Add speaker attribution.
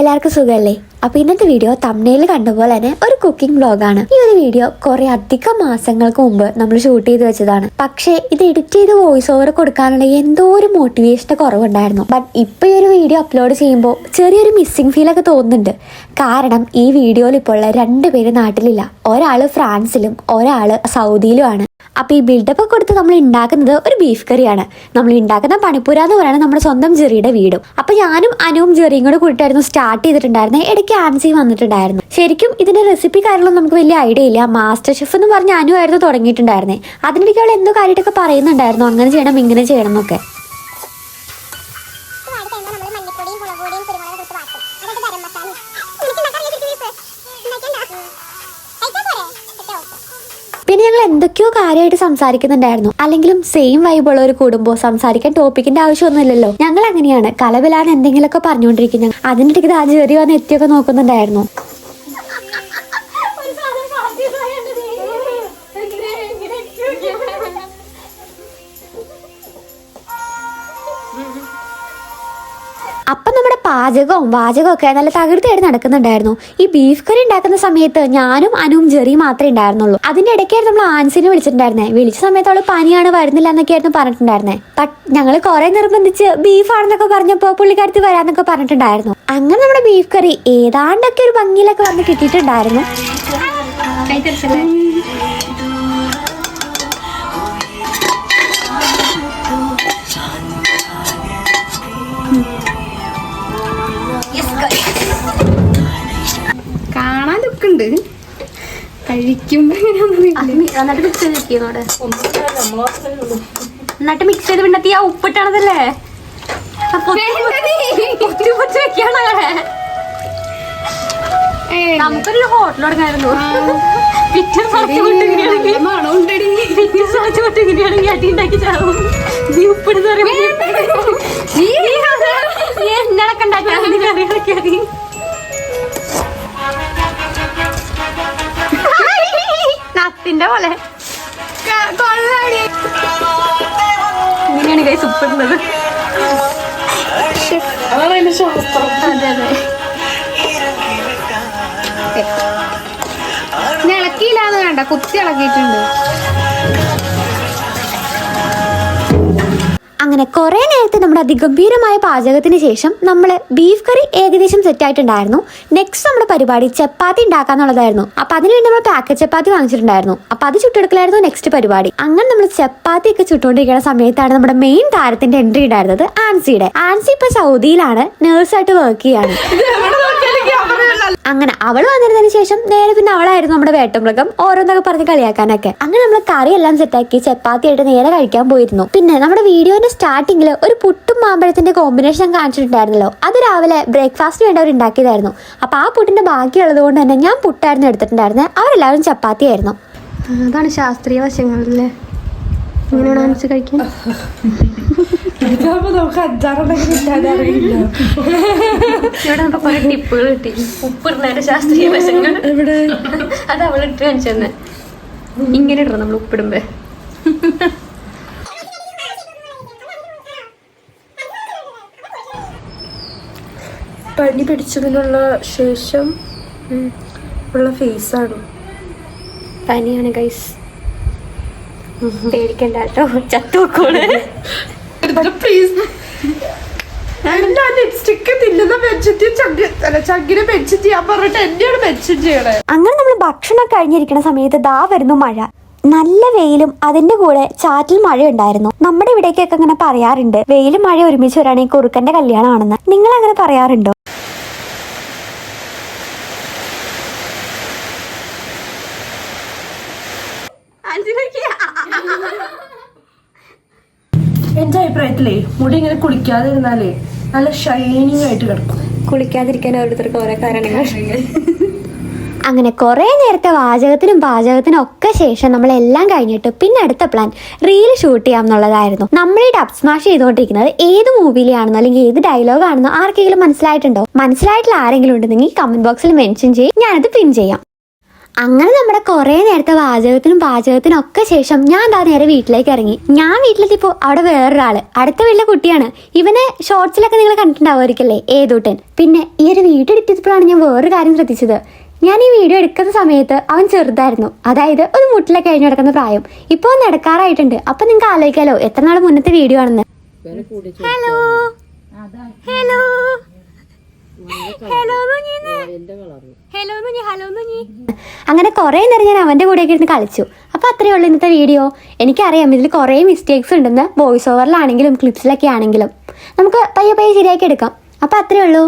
Speaker 1: എല്ലാവർക്കും സുഖമല്ലേ? അപ്പോൾ ഇന്നത്തെ വീഡിയോ തംബ്നെയിൽ കണ്ട പോലെ തന്നെ ഒരു കുക്കിംഗ് വ്ളോഗാണ്. ഈ ഒരു വീഡിയോ കുറെ അധികം മാസങ്ങൾക്ക് മുമ്പ് നമ്മൾ ഷൂട്ട് ചെയ്ത് വെച്ചതാണ്. പക്ഷേ ഇത് എഡിറ്റ് ചെയ്ത് വോയിസ് ഓവർ കൊടുക്കാനുള്ള എന്തോ ഒരു മോട്ടിവേഷന്റെ കുറവുണ്ടായിരുന്നു. ബട്ട് ഇപ്പൊ ഈ ഒരു വീഡിയോ അപ്ലോഡ് ചെയ്യുമ്പോൾ ചെറിയൊരു മിസ്സിംഗ് ഫീൽ ഒക്കെ തോന്നുന്നുണ്ട്. കാരണം ഈ വീഡിയോയിൽ ഇപ്പോൾ ഉള്ള 2 പേര് നാട്ടിലില്ല. ഒരാള് ഫ്രാൻസിലും ഒരാള് സൗദിയിലുമാണ്. അപ്പൊ ഈ ബിൽഡപ്പ് ഒക്കെ കൊടുത്ത് നമ്മൾ ഉണ്ടാക്കുന്നത് ഒരു ബീഫ് കറിയാണ്. നമ്മൾ ഉണ്ടാക്കുന്ന പണിപ്പുര എന്ന് പറയുന്നത് നമ്മുടെ സ്വന്തം ജെറിയുടെ വീടും. അപ്പൊ ഞാനും അനുവും ജെറിയും കൂടെ കൂട്ടിട്ടായിരുന്നു സ്റ്റാർട്ട് ചെയ്തിട്ടുണ്ടായിരുന്നത്. ഇടയ്ക്ക് ആൻസി വന്നിട്ടുണ്ടായിരുന്നു. ശരിക്കും ഇതിന്റെ റെസിപ്പി കാര്യങ്ങളൊന്നും നമുക്ക് വലിയ ഐഡിയ ഇല്ല. മാസ്റ്റർ ഷെഫ് എന്ന് പറഞ്ഞ അനു ആയിരുന്നു തുടങ്ങിയിട്ടുണ്ടായിരുന്നേ. അതിനിടയ്ക്ക് അവൾ എന്തോ കാര്യമായിട്ടൊക്കെ പറയുന്നുണ്ടായിരുന്നു, അങ്ങനെ ചെയ്യണം ഇങ്ങനെ ചെയ്യണം എന്നൊക്കെ. പിന്നെ ഞങ്ങൾ എന്തൊക്കെയോ കാര്യമായിട്ട് സംസാരിക്കുന്നുണ്ടായിരുന്നു. അല്ലെങ്കിലും സെയിം വൈബുള്ള ഒരു കൂടുമ്പോൾ സംസാരിക്കാൻ ടോപ്പിക്കിന്റെ ആവശ്യമൊന്നുമില്ലല്ലോ. ഞങ്ങൾ അങ്ങനെയാണ്, കലവിലാന്ന് എന്തെങ്കിലുമൊക്കെ പറഞ്ഞുകൊണ്ടിരിക്കുന്നത്. അതിൻ്റെ ഇടയ്ക്ക് ആ ജെറി വന്ന് എത്തിയൊക്കെ നോക്കുന്നുണ്ടായിരുന്നു. അപ്പം നമ്മുടെ പാചകവും വാചകമൊക്കെ നല്ല തകൃതിയായിട്ട് നടക്കുന്നുണ്ടായിരുന്നു. ഈ ബീഫ് കറി ഉണ്ടാക്കുന്ന സമയത്ത് ഞാനും അനുവും ജെറിയും മാത്രമേ ഉണ്ടായിരുന്നുള്ളൂ. അതിന്റെ ഇടയ്ക്കായിരുന്നു നമ്മൾ ആൻസിനെ വിളിച്ചിട്ടുണ്ടായിരുന്നേ. വിളിച്ച സമയത്ത് അവള് പനിയാണ്, വരുന്നില്ല എന്നൊക്കെയായിരുന്നു പറഞ്ഞിട്ടുണ്ടായിരുന്നേ. ബട്ട് ഞങ്ങൾ കുറെ നിർബന്ധിച്ച് ബീഫാണെന്നൊക്കെ പറഞ്ഞപ്പോൾ പുള്ളിക്കാരത്തി വരാന്നൊക്കെ പറഞ്ഞിട്ടുണ്ടായിരുന്നു. അങ്ങനെ നമ്മുടെ ബീഫ് കറി ഏതാണ്ടൊക്കെ ഒരു ഭംഗിയിലൊക്കെ വന്ന് കിട്ടിയിട്ടുണ്ടായിരുന്നു.
Speaker 2: കാണാൻ ലുക്കുണ്ട്, കഴിക്കുമ്പോ
Speaker 1: എന്നിട്ട് മിക്സ് ചെയ്ത് പിന്നത്തി ആ ഉപ്പിട്ടാണതല്ലേ നമുക്കൊരു ഹോട്ടൽ തുടങ്ങായിരുന്നു. അടിയുണ്ടാക്കി ചാവും. നീ ഉപ്പിടുന്ന എന്നടക്കം ഉണ്ടാക്കി നത്തിന്റെ പോലെ ഇങ്ങനെയാണ് കൈ ഉപ്പിടുന്നത്. അതെ അതെ,
Speaker 2: ഇളക്കിയില്ലാന്ന് വേണ്ട, കുത്തി ഇളക്കിയിട്ടുണ്ട്.
Speaker 1: അങ്ങനെ കുറെ നേരത്തെ നമ്മുടെ അതിഗംഭീരമായ പാചകത്തിന് ശേഷം നമ്മൾ ബീഫ് കറി ഏകദേശം സെറ്റ് ആയിട്ടുണ്ടായിരുന്നു. നെക്സ്റ്റ് നമ്മുടെ പരിപാടി ചപ്പാത്തി ഉണ്ടാക്കാന്നുള്ളതായിരുന്നു. അപ്പൊ അതിനുവേണ്ടി നമ്മൾ പാക്കറ്റ് ചപ്പാത്തി വാങ്ങിച്ചിട്ടുണ്ടായിരുന്നു. അപ്പൊ അത് ചുട്ടെടുക്കലായിരുന്നു നെക്സ്റ്റ് പരിപാടി. അങ്ങനെ നമ്മൾ ചപ്പാത്തി ഒക്കെ ചുട്ടുകൊണ്ടിരിക്കുന്ന സമയത്താണ് നമ്മുടെ മെയിൻ താരത്തിന്റെ എൻട്രി ഉണ്ടായിരുന്നത്, ആൻസിയുടെ. ആൻസി ഇപ്പൊ സൗദിയിലാണ്, നേഴ്സായിട്ട് വർക്ക് ചെയ്യാണ്. അങ്ങനെ അവൾ വന്നിരുന്നതിന് ശേഷം നേരെ പിന്നെ അവളായിരുന്നു നമ്മുടെ വേട്ടമൃഗം, ഓരോന്നൊക്കെ പറഞ്ഞ് കളിയാക്കാനൊക്കെ. അങ്ങനെ നമ്മൾ കറി എല്ലാം സെറ്റാക്കി ചപ്പാത്തി ആയിട്ട് നേരെ കഴിക്കാൻ പോയിരുന്നു. പിന്നെ നമ്മുടെ വീഡിയോന്റെ സ്റ്റാർട്ടിങ്ങിൽ ഒരു പുട്ടും മാമ്പഴത്തിന്റെ കോമ്പിനേഷൻ കാണിച്ചിട്ടുണ്ടായിരുന്നല്ലോ. അത് രാവിലെ ബ്രേക്ക്ഫാസ്റ്റിന് വേണ്ടി അവർ ഉണ്ടാക്കിയതായിരുന്നു. അപ്പൊ ആ പുട്ടിന്റെ ബാക്കിയുള്ളത് കൊണ്ട് തന്നെ ഞാൻ പുട്ടായിരുന്നു എടുത്തിട്ടുണ്ടായിരുന്നത്, അവരെല്ലാവരും ചപ്പാത്തി ആയിരുന്നു.
Speaker 2: അതാണ് ശാസ്ത്രീയ വശങ്ങളിലെ ഇങ്ങനെയാണ് ആൻസി കഴിക്കാൻ.
Speaker 1: ടിപ്പുകൾ കിട്ടി. ഉപ്പിടുന്നതിന്റെ ശാസ്ത്രീയ വശങ്ങൾ അത് അവളിട്ട് കാണിച്ചു തന്നെ. ഇങ്ങനെ ഇടണം നമ്മൾ ഉപ്പിടുമ്പോ.
Speaker 2: പനി പിടിച്ചതിനുള്ള ശേഷം ഉള്ള ഫേസാണ്.
Speaker 1: പനിയാണ് ഗൈസ്, പേടിക്കണ്ട കേട്ടോ, ചത്തുവെക്കോള്. അങ്ങനെ നമ്മൾ ഭക്ഷണം കഴിഞ്ഞിരിക്കുന്ന സമയത്ത് ദാ വരുന്നു മഴ. നല്ല വെയിലും അതിന്റെ കൂടെ ചാറ്റിൽ മഴ ഉണ്ടായിരുന്നു. നമ്മുടെ ഇവിടേക്കൊക്കെ അങ്ങനെ പറയാറുണ്ട്, വെയിലും മഴ ഒരുമിച്ച് വരാണെങ്കിൽ കുറുക്കന്റെ കല്യാണമാണെന്ന്. നിങ്ങൾ അങ്ങനെ പറയാറുണ്ടോ?
Speaker 2: എന്റെ അഭിപ്രായത്തിലേ മുടി ഇങ്ങനെ കുളിക്കാതിരുന്നാലേ നല്ല ഷൈനിങ് ആയിട്ട് കിടക്കും.
Speaker 1: കുളിക്കാതിരിക്കാൻ ഓരോരുത്തർക്ക് ഓരോ കാരണങ്ങൾ. അങ്ങനെ കുറെ നേരത്തെ വാചകത്തിനും പാചകത്തിനും ഒക്കെ ശേഷം നമ്മളെല്ലാം കഴിഞ്ഞിട്ട് പിന്നെ അടുത്ത പ്ലാൻ റീൽ ഷൂട്ട് ചെയ്യാം എന്നുള്ളതായിരുന്നു. നമ്മൾ ഈ ഡബ് സ്മാഷ് ചെയ്തുകൊണ്ടിരിക്കുന്നത് ഏത് മൂവിയിലാണെന്നോ അല്ലെങ്കിൽ ഏത് ഡയലോഗ് ആണെന്നോ ആർക്കെങ്കിലും മനസ്സിലായിട്ടുണ്ടോ? മനസ്സിലായിട്ടുള്ള ആരെങ്കിലും ഉണ്ടെങ്കിൽ കമന്റ് ബോക്സിൽ മെൻഷൻ ചെയ്യും, ഞാനത് പിൻ ചെയ്യാം. അങ്ങനെ നമ്മുടെ കുറെ നേരത്തെ പാചകത്തിനും ഒക്കെ ശേഷം ഞാൻ നേരെ വീട്ടിലേക്ക് ഇറങ്ങി. ഞാൻ വീട്ടിലെത്തിയപ്പോ അവിടെ വേറൊരാള്, അടുത്ത വീട്ടിലെ കുട്ടിയാണ്. ഇവനെ ഷോർട്സിലൊക്കെ നിങ്ങൾ കണ്ടിട്ടുണ്ടാവുമായിരിക്കല്ലേ, ഏതൂട്ടൻ. പിന്നെ ഈ ഒരു വീഡിയോ എടുത്തപ്പോഴാണ് ഞാൻ വേറൊരു കാര്യം ശ്രദ്ധിച്ചത്. ഞാൻ ഈ വീഡിയോ എടുക്കുന്ന സമയത്ത് അവൻ ചെറുതായിരുന്നു, അതായത് ഒരു മുട്ടിലൊക്കെ കഴിഞ്ഞ് നടക്കുന്ന പ്രായം. ഇപ്പോൾ നടക്കാറായിട്ടുണ്ട്. അപ്പൊ നിങ്ങൾക്ക് ആലോചിക്കാലോ എത്ര നാൾ മുന്നത്തെ വീഡിയോ ആണെന്ന്. ഹലോ ഹലോ അങ്ങനെ കുറെ നേരം ഞാൻ അവന്റെ കൂടെയൊക്കെ ഇരുന്ന് കളിച്ചു. അപ്പൊ അത്രയേ ഉള്ളൂ ഇന്നത്തെ വീഡിയോ. എനിക്കറിയാം ഇതിൽ കുറെ മിസ്റ്റേക്സ് ഉണ്ടെന്ന്, വോയിസ് ഓവറിലാണെങ്കിലും ക്ലിപ്സിലൊക്കെ ആണെങ്കിലും. നമുക്ക് പയ്യെ ശരിയാക്കി എടുക്കാം. അപ്പൊ അത്രയേ ഉള്ളൂ.